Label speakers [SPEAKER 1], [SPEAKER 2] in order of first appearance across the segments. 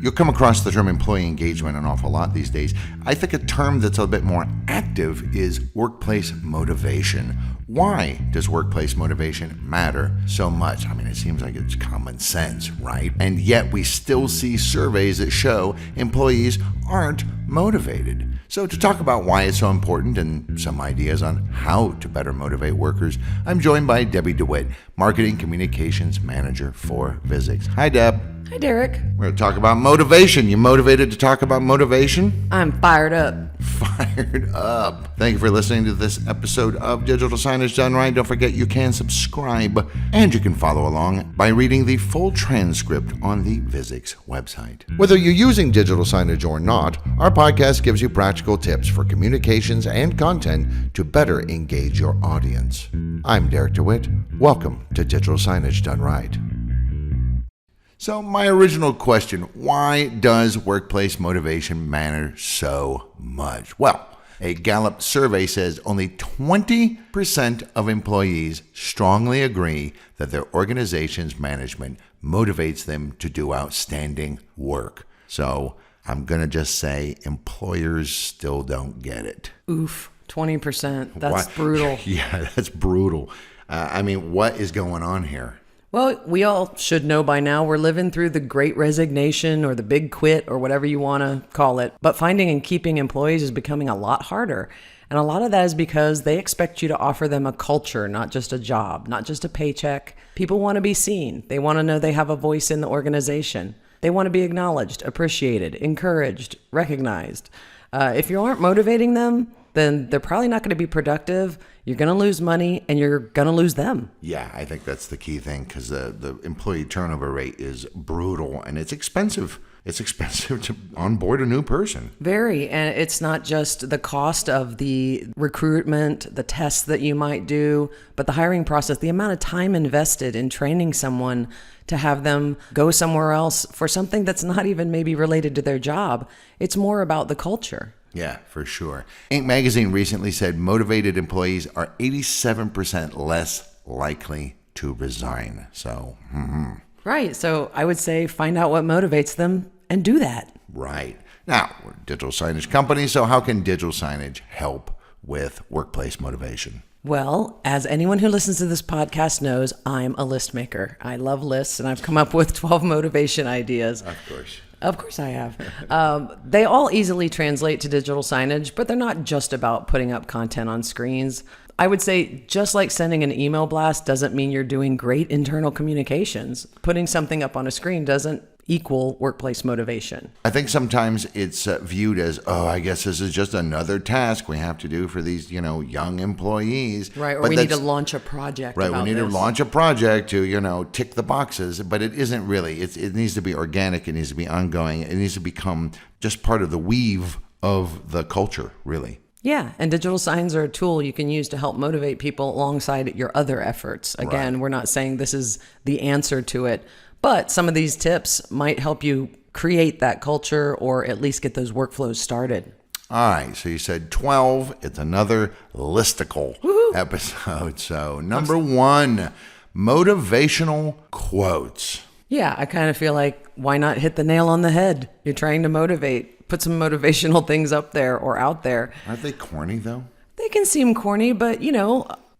[SPEAKER 1] You'll come across the term employee engagement an awful lot these days. I think a term that's a bit more active is workplace motivation. Why does workplace motivation matter so much? I mean, it seems like it's common sense, right? And yet we still see surveys that show employees aren't motivated. So to talk about why it's so important and some ideas on how to better motivate workers, I'm joined by Debbie DeWitt, Marketing Communications Manager for Visix. Hi, Deb.
[SPEAKER 2] Hi, Derek.
[SPEAKER 1] We're going to talk about motivation. You motivated to talk about motivation?
[SPEAKER 2] I'm fired up.
[SPEAKER 1] Fired up. Thank you for listening to this episode of Digital Signage Done Right. Don't forget you can subscribe and you can follow along by reading the full transcript on the Visix website. Whether you're using digital signage or not, our podcast gives you practical tips for communications and content to better engage your audience. I'm Derek DeWitt. Welcome to Digital Signage Done Right. So my original question, why does workplace motivation matter so much? Well, a Gallup survey says only 20% of employees strongly agree that their organization's management motivates them to do outstanding work. So I'm going to just say employers still don't get it.
[SPEAKER 2] Oof, 20%. That's brutal.
[SPEAKER 1] Yeah, that's brutal. I mean, what is going on here?
[SPEAKER 2] Well, we all should know by now we're living through the Great Resignation or the Big Quit or whatever you want to call it. But finding and keeping employees is becoming a lot harder. And a lot of that is because they expect you to offer them a culture, not just a job, not just a paycheck. People want to be seen. They want to know they have a voice in the organization. They want to be acknowledged, appreciated, encouraged, recognized. If you aren't motivating them, then they're probably not going to be productive. You're going to lose money and you're going to lose them.
[SPEAKER 1] Yeah, I think that's the key thing because the employee turnover rate is brutal and it's expensive. It's expensive to onboard a new person.
[SPEAKER 2] Very. And it's not just the cost of the recruitment, the tests that you might do, but the hiring process, the amount of time invested in training someone to have them go somewhere else for something that's not even maybe related to their job. It's more about the culture.
[SPEAKER 1] Yeah, for sure. Inc. magazine recently said motivated employees are 87% less likely to resign. So,
[SPEAKER 2] Right. So I would say find out what motivates them and do that.
[SPEAKER 1] Right. Now, we're a digital signage company, so how can digital signage help with workplace motivation?
[SPEAKER 2] Well, as anyone who listens to this podcast knows, I'm a list maker. I love lists, and I've come up with 12 motivation ideas.
[SPEAKER 1] Of course.
[SPEAKER 2] Of course I have. They all easily translate to digital signage, but they're not just about putting up content on screens. I would say just like sending an email blast doesn't mean you're doing great internal communications. Putting something up on a screen doesn't equal workplace motivation.
[SPEAKER 1] I think sometimes it's viewed as, I guess this is just another task we have to do for these, young employees.
[SPEAKER 2] Right, or
[SPEAKER 1] but
[SPEAKER 2] we need to launch a project.
[SPEAKER 1] Right, we need to launch a project to, tick the boxes, but it isn't really. It needs to be organic, it needs to be ongoing, it needs to become just part of the weave of the culture, really.
[SPEAKER 2] Yeah, and digital signs are a tool you can use to help motivate people alongside your other efforts. Again, We're not saying this is the answer to it, but some of these tips might help you create that culture or at least get those workflows started.
[SPEAKER 1] All right, so you said 12. It's another listicle episode. So number 1, motivational quotes.
[SPEAKER 2] Yeah, I kind of feel like why not hit the nail on the head? You're trying to motivate. Put some motivational things up there or out there.
[SPEAKER 1] Aren't they corny, though?
[SPEAKER 2] They can seem corny, but,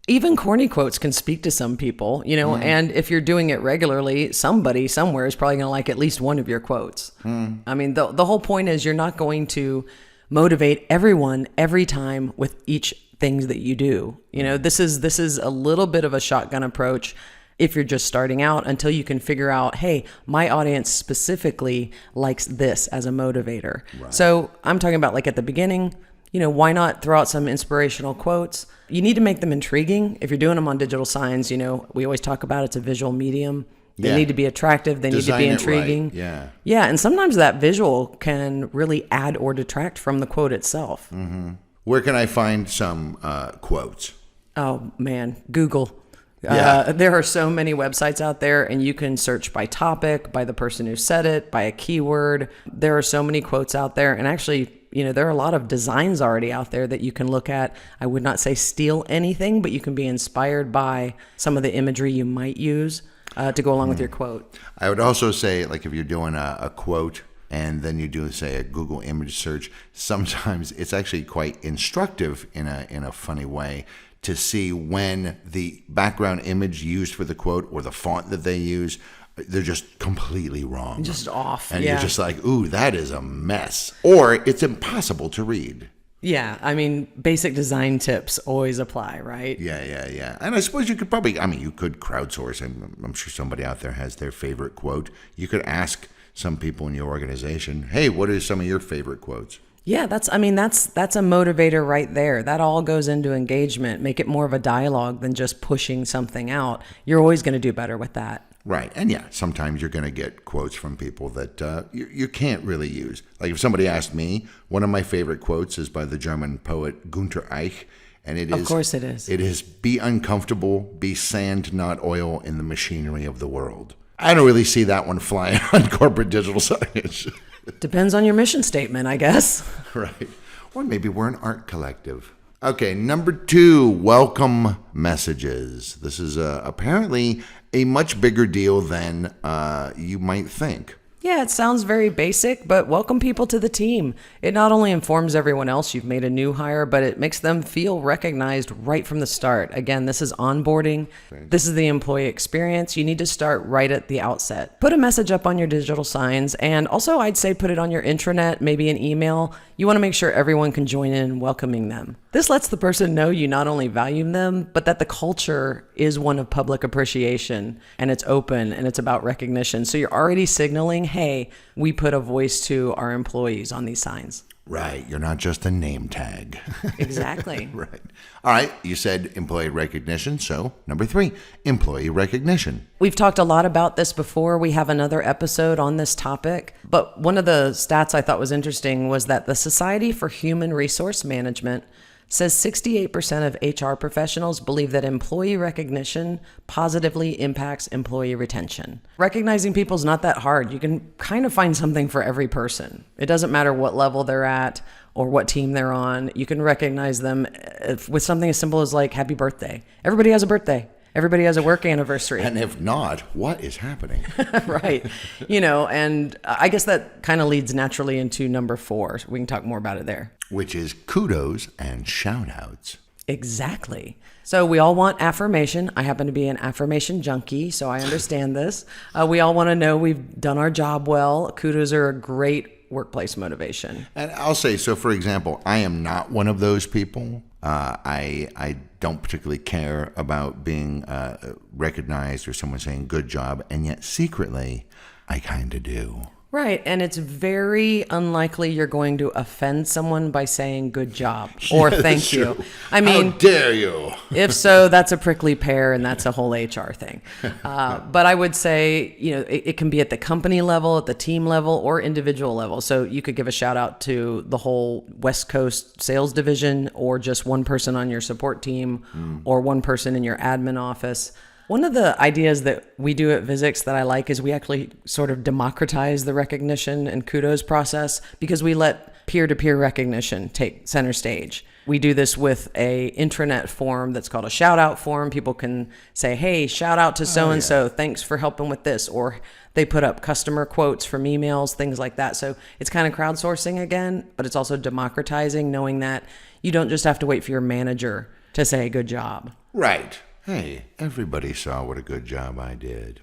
[SPEAKER 2] even corny quotes can speak to some people, and if you're doing it regularly, somebody somewhere is probably going to like at least one of your quotes. I mean, the whole point is you're not going to motivate everyone every time with each thing that you do. This is a little bit of a shotgun approach if you're just starting out until you can figure out, hey, my audience specifically likes this as a motivator. Right. So I'm talking about like at the beginning, why not throw out some inspirational quotes? You need to make them intriguing. If you're doing them on digital signs, we always talk about it's a visual medium. They need to be attractive. They need to be intriguing.
[SPEAKER 1] Right.
[SPEAKER 2] Yeah. And sometimes that visual can really add or detract from the quote itself.
[SPEAKER 1] Mm-hmm. Where can I find some quotes?
[SPEAKER 2] Oh, man. Google. There are so many websites out there, and you can search by topic, by the person who said it, by a keyword. There are so many quotes out there. And actually, there are a lot of designs already out there that you can look at. I would not say steal anything, but you can be inspired by some of the imagery you might use to go along with your quote.
[SPEAKER 1] I would also say, like, if you're doing a quote and then you do, say, a Google image search, sometimes it's actually quite instructive in a funny way to see when the background image used for the quote or the font that they use, they're just completely wrong.
[SPEAKER 2] Just off.
[SPEAKER 1] And you're just like, ooh, that is a mess. Or it's impossible to read.
[SPEAKER 2] Yeah, I mean, basic design tips always apply, right?
[SPEAKER 1] Yeah. And I suppose you could probably, you could crowdsource. I'm sure somebody out there has their favorite quote. You could ask some people in your organization, hey, what are some of your favorite quotes?
[SPEAKER 2] Yeah, that's a motivator right there. That all goes into engagement. Make it more of a dialogue than just pushing something out. You're always going to do better with that.
[SPEAKER 1] Right. And yeah, sometimes you're going to get quotes from people that you can't really use. Like if somebody asked me, one of my favorite quotes is by the German poet Günter Eich. And it is,
[SPEAKER 2] of course it is.
[SPEAKER 1] It is, be uncomfortable, be sand, not oil in the machinery of the world. I don't really see that one flying on corporate digital signage.
[SPEAKER 2] Depends on your mission statement, I guess.
[SPEAKER 1] Right. Or maybe we're an art collective. Okay, number 2, welcome messages. This is apparently a much bigger deal than you might think.
[SPEAKER 2] Yeah, it sounds very basic, but welcome people to the team. It not only informs everyone else you've made a new hire, but it makes them feel recognized right from the start. Again, this is onboarding. This is the employee experience. You need to start right at the outset. Put a message up on your digital signs, and also I'd say put it on your intranet, maybe an email. You want to make sure everyone can join in welcoming them. This lets the person know you not only value them, but that the culture is one of public appreciation, and it's open, and it's about recognition. So you're already signaling, hey, we put a voice to our employees on these signs.
[SPEAKER 1] Right. You're not just a name tag.
[SPEAKER 2] Exactly.
[SPEAKER 1] Right. All right. You said employee recognition. So number 3, employee recognition.
[SPEAKER 2] We've talked a lot about this before. We have another episode on this topic. But one of the stats I thought was interesting was that the Society for Human Resource Management says 68% of HR professionals believe that employee recognition positively impacts employee retention. Recognizing people is not that hard. You can kind of find something for every person. It doesn't matter what level they're at or what team they're on. You can recognize them with something as simple as like happy birthday. Everybody has a birthday. Everybody has a work anniversary.
[SPEAKER 1] And if not, what is happening?
[SPEAKER 2] Right. And I guess that kind of leads naturally into number 4. We can talk more about it there.
[SPEAKER 1] Which is kudos and shout outs.
[SPEAKER 2] Exactly. So we all want affirmation. I happen to be an affirmation junkie, so I understand this. We all want to know we've done our job well. Kudos are a great workplace motivation.
[SPEAKER 1] And I'll say, so for example, I am not one of those people. I don't particularly care about being recognized or someone saying good job, and yet secretly, I kind of do.
[SPEAKER 2] Right, and it's very unlikely you're going to offend someone by saying good job or thank you. I mean,
[SPEAKER 1] how dare you?
[SPEAKER 2] If so, that's a prickly pear, and that's a whole HR thing. But I would say, it can be at the company level, at the team level, or individual level. So you could give a shout out to the whole West Coast sales division, or just one person on your support team, or one person in your admin office. One of the ideas that we do at Visix that I like is we actually sort of democratize the recognition and kudos process, because we let peer-to-peer recognition take center stage. We do this with a intranet form that's called a shout out form. People can say, hey, shout out to so-and-so, thanks for helping with this. Or they put up customer quotes from emails, things like that. So it's kind of crowdsourcing again, but it's also democratizing, knowing that you don't just have to wait for your manager to say good job.
[SPEAKER 1] Right. Hey, everybody saw what a good job I did.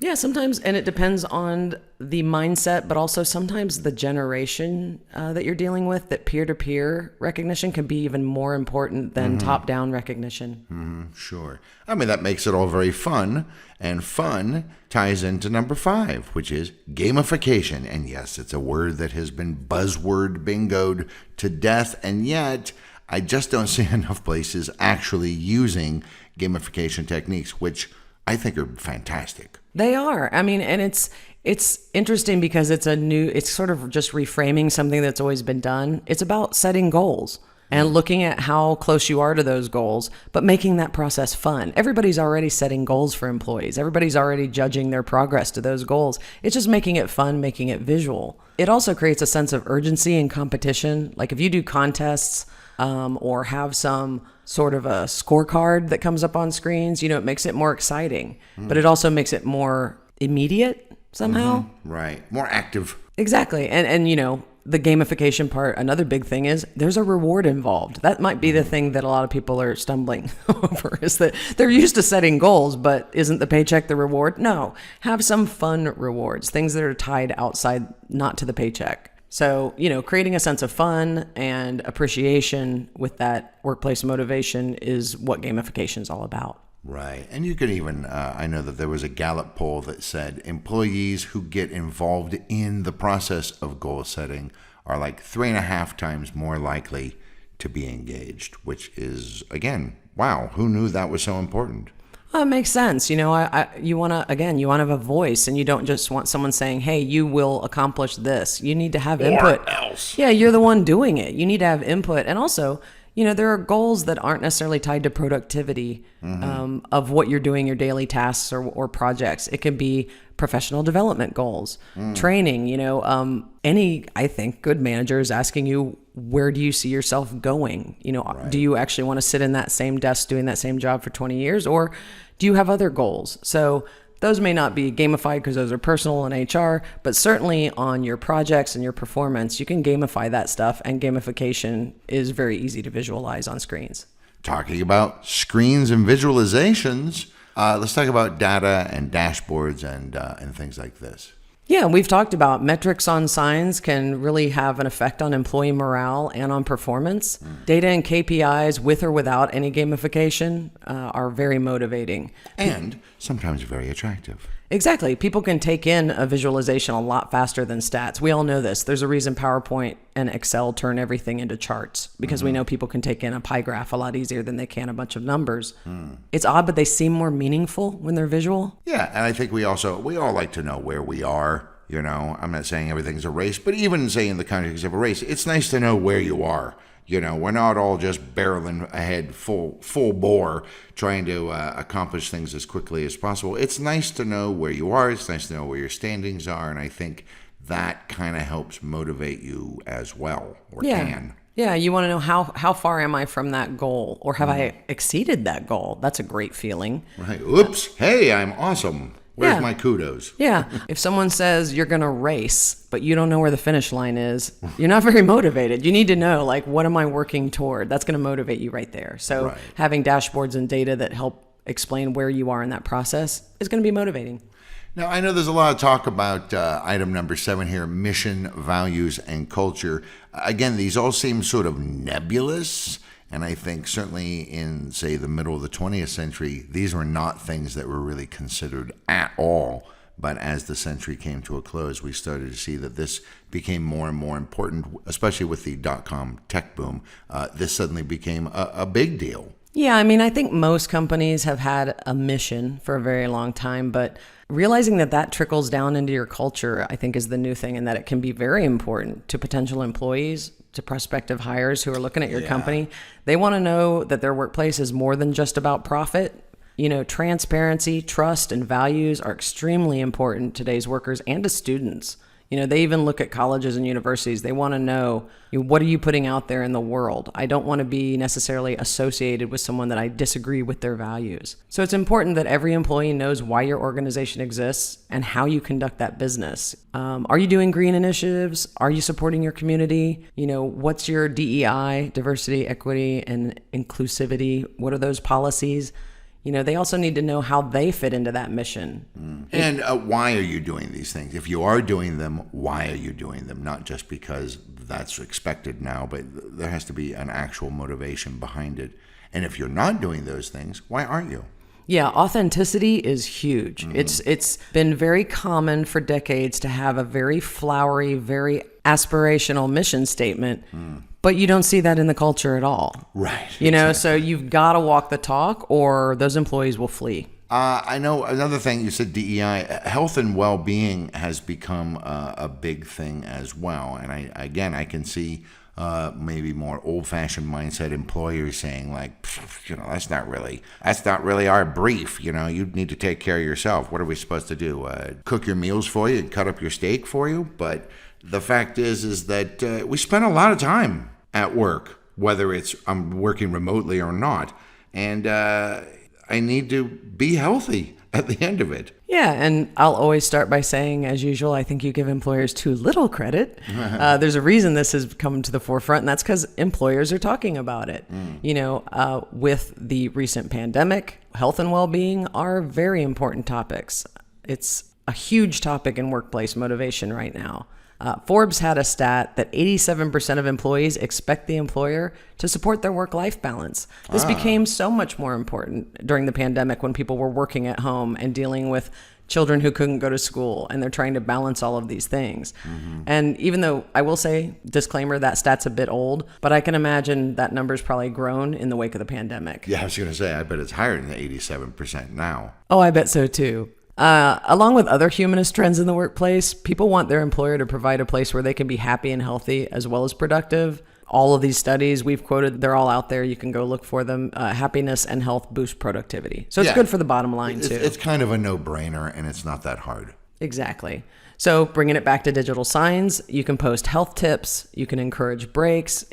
[SPEAKER 2] Yeah, sometimes, and it depends on the mindset, but also sometimes the generation that you're dealing with, that peer-to-peer recognition can be even more important than top-down recognition.
[SPEAKER 1] Sure. I mean, that makes it all very fun, and fun ties into number 5, which is gamification. And yes, it's a word that has been buzzword bingoed to death, and yet I just don't see enough places actually using gamification techniques, which I think are fantastic.
[SPEAKER 2] They are. I mean, and it's interesting because it's sort of just reframing something that's always been done. It's about setting goals and looking at how close you are to those goals, but making that process fun. Everybody's already setting goals for employees. Everybody's already judging their progress to those goals. It's just making it fun, making it visual. It also creates a sense of urgency and competition. Like if you do contests, or have some sort of a scorecard that comes up on screens, it makes it more exciting, but it also makes it more immediate. somehow.
[SPEAKER 1] Right. More active.
[SPEAKER 2] Exactly. And the gamification part, another big thing is there's a reward involved. That might be the thing that a lot of people are stumbling over, is that they're used to setting goals, but isn't the paycheck the reward? No. Have some fun rewards, things that are tied outside, not to the paycheck. So, creating a sense of fun and appreciation with that workplace motivation is what gamification is all about.
[SPEAKER 1] Right. And you could even, I know that there was a Gallup poll that said employees who get involved in the process of goal setting are like 3.5 times more likely to be engaged, which is, again, wow, who knew that was so important?
[SPEAKER 2] It makes sense. You want to have a voice, and you don't just want someone saying, hey, you will accomplish this. You need to have input.
[SPEAKER 1] Or else.
[SPEAKER 2] Yeah, you're the one doing it. You need to have input. And also, there are goals that aren't necessarily tied to productivity of what you're doing, your daily tasks or projects. It can be professional development goals, training, I think good manager is asking you, where do you see yourself going? Right. Do you actually want to sit in that same desk doing that same job for 20 years, or do you have other goals? So those may not be gamified because those are personal in HR, but certainly on your projects and your performance, you can gamify that stuff, and gamification is very easy to visualize on screens.
[SPEAKER 1] Talking about screens and visualizations, let's talk about data and dashboards and things like this.
[SPEAKER 2] Yeah, we've talked about metrics on signs can really have an effect on employee morale and on performance. Data and KPIs, with or without any gamification, are very motivating.
[SPEAKER 1] And sometimes very attractive.
[SPEAKER 2] Exactly. People can take in a visualization a lot faster than stats. We all know this. There's a reason PowerPoint and Excel turn everything into charts, because we know people can take in a pie graph a lot easier than they can a bunch of numbers. It's odd, but they seem more meaningful when they're visual.
[SPEAKER 1] Yeah, and I think we all like to know where we are. I'm not saying everything's a race, but even say in the context of a race, it's nice to know where you are. We're not all just barreling ahead full bore trying to accomplish things as quickly as possible. It's nice to know where you are. It's nice to know where your standings are. And I think that kind of helps motivate you as well, or can.
[SPEAKER 2] Yeah, you want to know how far am I from that goal, or have I exceeded that goal? That's a great feeling.
[SPEAKER 1] Right. Oops. Hey, I'm awesome. Where's my kudos?
[SPEAKER 2] Yeah. If someone says you're going to race, but you don't know where the finish line is, you're not very motivated. You need to know, what am I working toward? That's going to motivate you right there. So having dashboards and data that help explain where you are in that process is going to be motivating.
[SPEAKER 1] Now, I know there's a lot of talk about item number 7 here, mission, values, and culture. Again, these all seem sort of nebulous. And I think certainly in, say, the middle of the 20th century, these were not things that were really considered at all. But as the century came to a close, we started to see that this became more and more important, especially with the dot-com tech boom. This suddenly became a big deal.
[SPEAKER 2] Yeah, I think most companies have had a mission for a very long time, but realizing that trickles down into your culture, I think, is the new thing, and that it can be very important to potential employees, to prospective hires who are looking at your company. They want to know that their workplace is more than just about profit. Transparency, trust, and values are extremely important to today's workers and to students. They even look at colleges and universities. They want to know, what are you putting out there in the world? I don't want to be necessarily associated with someone that I disagree with their values. So it's important that every employee knows why your organization exists and how you conduct that business. Are you doing green initiatives? Are you supporting your community? What's your DEI, diversity, equity, and inclusivity? What are those policies? They also need to know how they fit into that mission.
[SPEAKER 1] And why are you doing these things? If you are doing them, why are you doing them? Not just because that's expected now, but there has to be an actual motivation behind it. And if you're not doing those things, why aren't you?
[SPEAKER 2] Yeah, authenticity is huge. It's been very common for decades to have a very flowery, very aspirational mission statement. But you don't see that in the culture at all.
[SPEAKER 1] Right.
[SPEAKER 2] So you've got to walk the talk, or those employees will flee.
[SPEAKER 1] I know another thing, you said DEI, health and well-being has become a big thing as well. And I can see maybe more old-fashioned mindset employers saying that's not really our brief. You need to take care of yourself. What are we supposed to do? Cook your meals for you and cut up your steak for you? But the fact is that we spend a lot of time at work, whether I'm working remotely or not. And I need to be healthy at the end of it.
[SPEAKER 2] Yeah, and I'll always start by saying, as usual, I think you give employers too little credit. There's a reason this has come to the forefront, and that's because employers are talking about it. With the recent pandemic, health and well-being are very important topics. It's a huge topic in workplace motivation right now. Forbes had a stat that 87% of employees expect the employer to support their work-life balance. This became so much more important during the pandemic when people were working at home and dealing with children who couldn't go to school, and they're trying to balance all of these things. And even though I will say, disclaimer, that stat's a bit old, but I can imagine that number's probably grown in the wake of the pandemic.
[SPEAKER 1] Yeah, I was going to say, I bet it's higher than the 87% now.
[SPEAKER 2] Oh, I bet so too. Along with other humanist trends in the workplace, people want their employer to provide a place where they can be happy and healthy as well as productive. All of these studies we've quoted, they're all out there. You can go look for them. Happiness and health boost productivity. So it's good for the bottom line too.
[SPEAKER 1] It's kind of a no-brainer, and it's not that hard.
[SPEAKER 2] Exactly. So bringing it back to digital signs, you can post health tips. You can encourage breaks.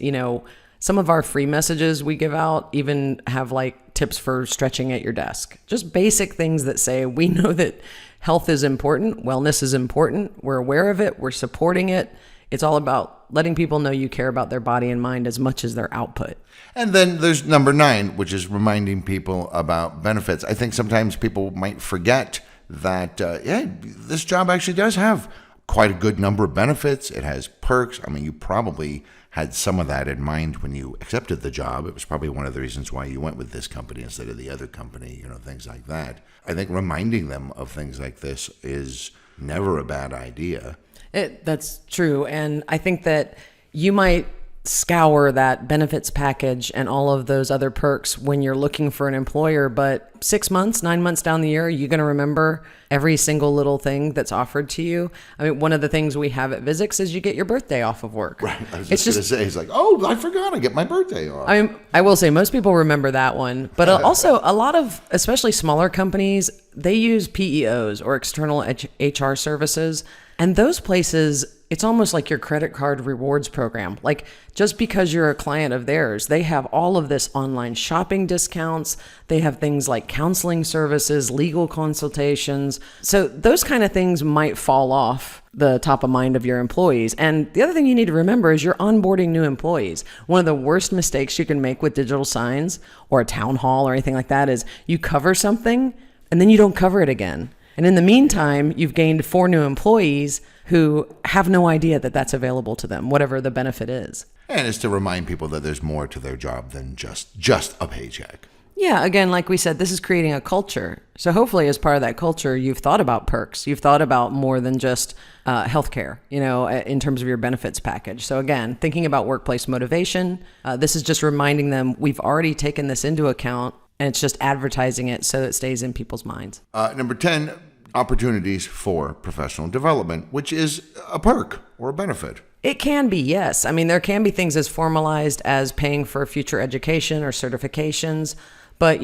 [SPEAKER 2] Some of our free messages we give out even have like tips for stretching at your desk. Just basic things that say, we know that health is important, wellness is important, we're aware of it, we're supporting it. It's all about letting people know you care about their body and mind as much as their output.
[SPEAKER 1] And then there's number 9, which is reminding people about benefits. I think sometimes people might forget that, this job actually does have quite a good number of benefits. It has perks. I mean, you probably had some of that in mind when you accepted the job. It was probably one of the reasons why you went with this company instead of the other company, things like that. I think reminding them of things like this is never a bad idea.
[SPEAKER 2] That's true. And I think that you might scour that benefits package and all of those other perks when you're looking for an employer, but 6 months, 9 months down the year, you're going to remember every single little thing that's offered to you. I mean, one of the things we have at Visix is you get your birthday off of work.
[SPEAKER 1] Right. I was just going to say, it's like, oh, I forgot I get my birthday off.
[SPEAKER 2] I will say most people remember that one, but also a lot of, especially smaller companies, they use PEOs or external HR services. And those places, it's almost like your credit card rewards program. Like, just because you're a client of theirs, they have all of this online shopping discounts. They have things like counseling services, legal consultations. So those kind of things might fall off the top of mind of your employees. And the other thing you need to remember is you're onboarding new employees. One of the worst mistakes you can make with digital signs or a town hall or anything like that is you cover something and then you don't cover it again. And in the meantime, you've gained 4 new employees who have no idea that that's available to them, whatever the benefit is.
[SPEAKER 1] And it's to remind people that there's more to their job than just a paycheck.
[SPEAKER 2] Yeah, again, like we said, this is creating a culture. So hopefully as part of that culture, you've thought about perks. You've thought about more than just healthcare, in terms of your benefits package. So again, thinking about workplace motivation, this is just reminding them we've already taken this into account, and it's just advertising it so it stays in people's minds.
[SPEAKER 1] Number 10, opportunities for professional development, which is a perk or a benefit.
[SPEAKER 2] It can be, yes. I mean, there can be things as formalized as paying for future education or certifications. But,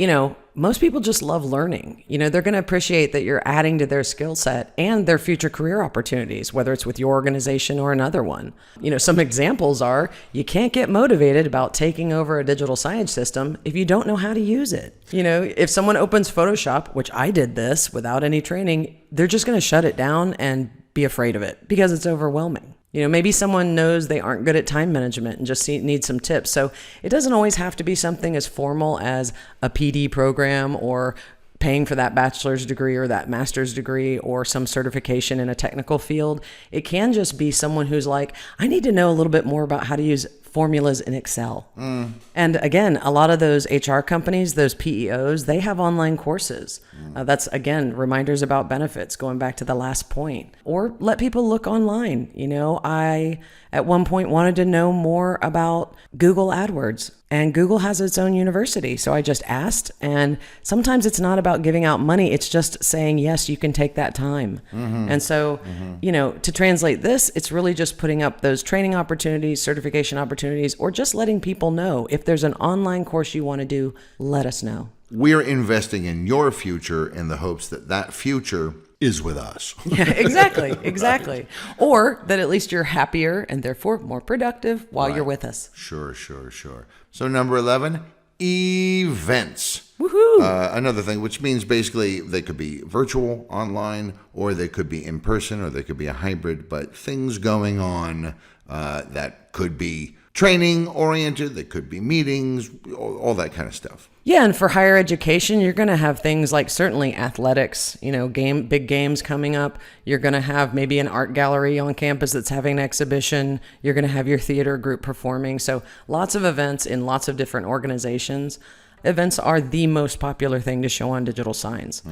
[SPEAKER 2] most people just love learning. They're going to appreciate that you're adding to their skill set and their future career opportunities, whether it's with your organization or another one. Some examples are you can't get motivated about taking over a digital signage system if you don't know how to use it. If someone opens Photoshop, which I did this without any training, they're just going to shut it down and be afraid of it because it's overwhelming. Maybe someone knows they aren't good at time management and just need some tips. So it doesn't always have to be something as formal as a PD program or paying for that bachelor's degree or that master's degree or some certification in a technical field. It can just be someone who's like, I need to know a little bit more about how to use formulas in Excel. And again, a lot of those HR companies, those PEOs, they have online courses. That's, again, reminders about benefits, going back to the last point. Or let people look online. I, at one point, wanted to know more about Google AdWords. And Google has its own university. So I just asked. And sometimes it's not about giving out money. It's just saying, yes, you can take that time. And so, to translate this, it's really just putting up those training opportunities, certification opportunities, or just letting people know if there's an online course you want to do, let us know.
[SPEAKER 1] We're investing in your future in the hopes that future is with us.
[SPEAKER 2] Yeah, exactly. Or that at least you're happier and therefore more productive while you're with us.
[SPEAKER 1] Sure. So number 11, events.
[SPEAKER 2] Woohoo!
[SPEAKER 1] Another thing, which means basically they could be virtual, online, or they could be in person, or they could be a hybrid, but things going on that could be training oriented, they could be meetings, all that kind of stuff.
[SPEAKER 2] Yeah, and for higher education, you're going to have things like certainly athletics, big games coming up. You're going to have maybe an art gallery on campus that's having an exhibition. You're going to have your theater group performing. So lots of events in lots of different organizations. Events are the most popular thing to show on digital signs.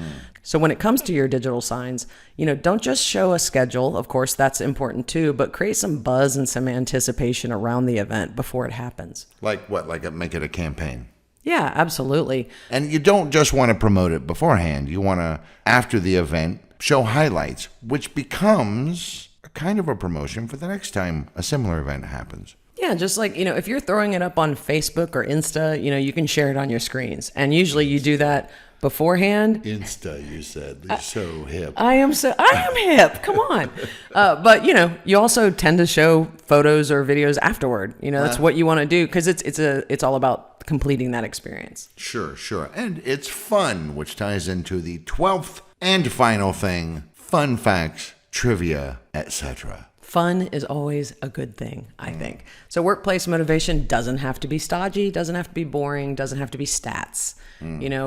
[SPEAKER 2] So when it comes to your digital signs, don't just show a schedule. Of course, that's important too, but create some buzz and some anticipation around the event before it happens.
[SPEAKER 1] Like what? Like make it a campaign?
[SPEAKER 2] Yeah, absolutely.
[SPEAKER 1] And you don't just want to promote it beforehand. You want to, after the event, show highlights, which becomes a kind of a promotion for the next time a similar event happens.
[SPEAKER 2] Yeah, just like, if you're throwing it up on Facebook or Insta, you can share it on your screens. And usually you do that beforehand.
[SPEAKER 1] Insta, you said. You're so hip.
[SPEAKER 2] I am hip. Come on. But, you also tend to show photos or videos afterward. That's what you want to do because it's all about completing that experience.
[SPEAKER 1] Sure. And it's fun, which ties into the 12th and final thing, fun facts, trivia, etc.
[SPEAKER 2] Fun is always a good thing, I think. So workplace motivation doesn't have to be stodgy, doesn't have to be boring, doesn't have to be stats.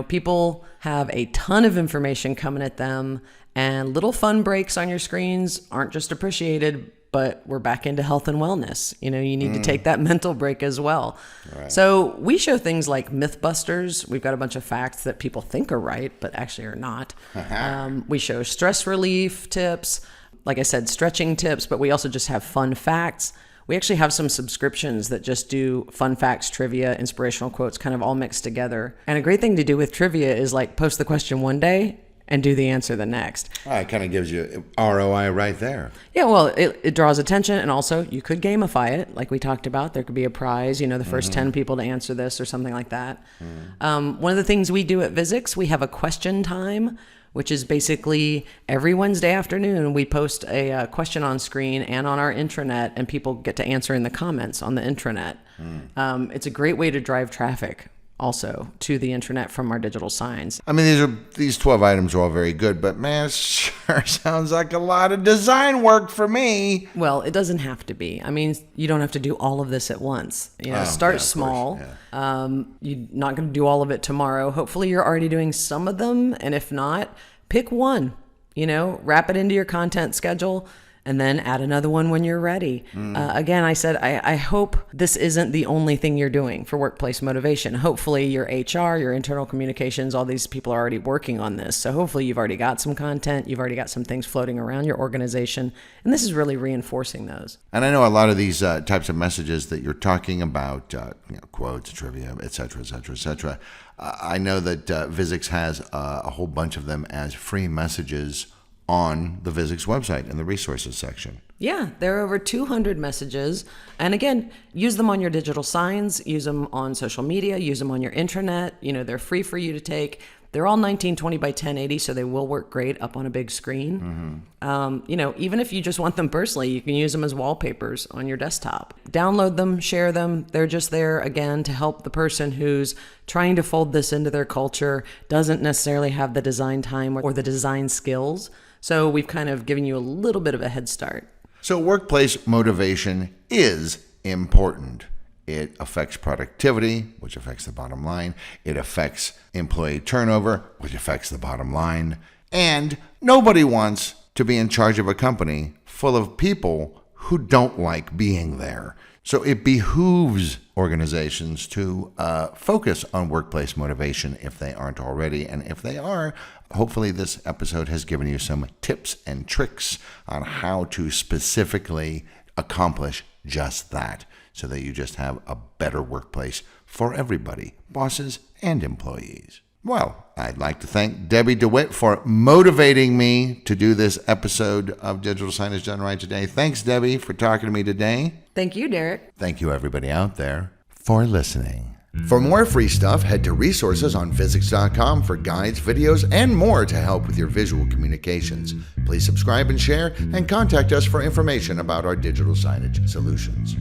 [SPEAKER 2] People have a ton of information coming at them, and little fun breaks on your screens aren't just appreciated, but we're back into health and wellness. You need to take that mental break as well. Right. So we show things like Mythbusters. We've got a bunch of facts that people think are right, but actually are not. We show stress relief tips. Like I said, stretching tips, but we also just have fun facts. We actually have some subscriptions that just do fun facts, trivia, inspirational quotes, kind of all mixed together. And a great thing to do with trivia is like post the question one day and do the answer the next.
[SPEAKER 1] It kind of gives you ROI right there.
[SPEAKER 2] Yeah, well, it draws attention, and also you could gamify it. Like we talked about, there could be a prize, the first 10 people to answer this or something like that. One of the things we do at Visix, we have a question time, which is basically every Wednesday afternoon, we post a question on screen and on our intranet, and people get to answer in the comments on the intranet. It's a great way to drive traffic also to the intranet from our digital signs.
[SPEAKER 1] I mean, these 12 items are all very good, but man, it sure sounds like a lot of design work for me.
[SPEAKER 2] Well, it doesn't have to be. I mean, you don't have to do all of this at once. Start small. You're not going to do all of it tomorrow. Hopefully you're already doing some of them. And if not, pick one, wrap it into your content schedule, and then add another one when you're ready. Again, I said, I hope this isn't the only thing you're doing for workplace motivation. Hopefully your HR, your internal communications, all these people are already working on this. So hopefully you've already got some content, you've already got some things floating around your organization, and this is really reinforcing those.
[SPEAKER 1] And I know a lot of these types of messages that you're talking about, quotes, trivia, et cetera. I know that Visix has a whole bunch of them as free messages on the Visix website in the resources section.
[SPEAKER 2] Yeah, there are over 200 messages. And again, use them on your digital signs, use them on social media, use them on your intranet. They're free for you to take. They're all 1920 by 1080, so they will work great up on a big screen. Even if you just want them personally, you can use them as wallpapers on your desktop. Download them, share them. They're just there, again, to help the person who's trying to fold this into their culture, doesn't necessarily have the design time or the design skills. So we've kind of given you a little bit of a head start.
[SPEAKER 1] So workplace motivation is important. It affects productivity, which affects the bottom line. It affects employee turnover, which affects the bottom line. And nobody wants to be in charge of a company full of people who don't like being there. So it behooves organizations to focus on workplace motivation if they aren't already. And if they are, hopefully this episode has given you some tips and tricks on how to specifically accomplish just that, so that you just have a better workplace for everybody, bosses and employees. Well, I'd like to thank Debbie DeWitt for motivating me to do this episode of Digital Signage Done Right today. Thanks, Debbie, for talking to me today.
[SPEAKER 2] Thank you, Derek.
[SPEAKER 1] Thank you, everybody out there, for listening. For more free stuff, head to resources on Visix.com for guides, videos, and more to help with your visual communications. Please subscribe and share, and contact us for information about our digital signage solutions.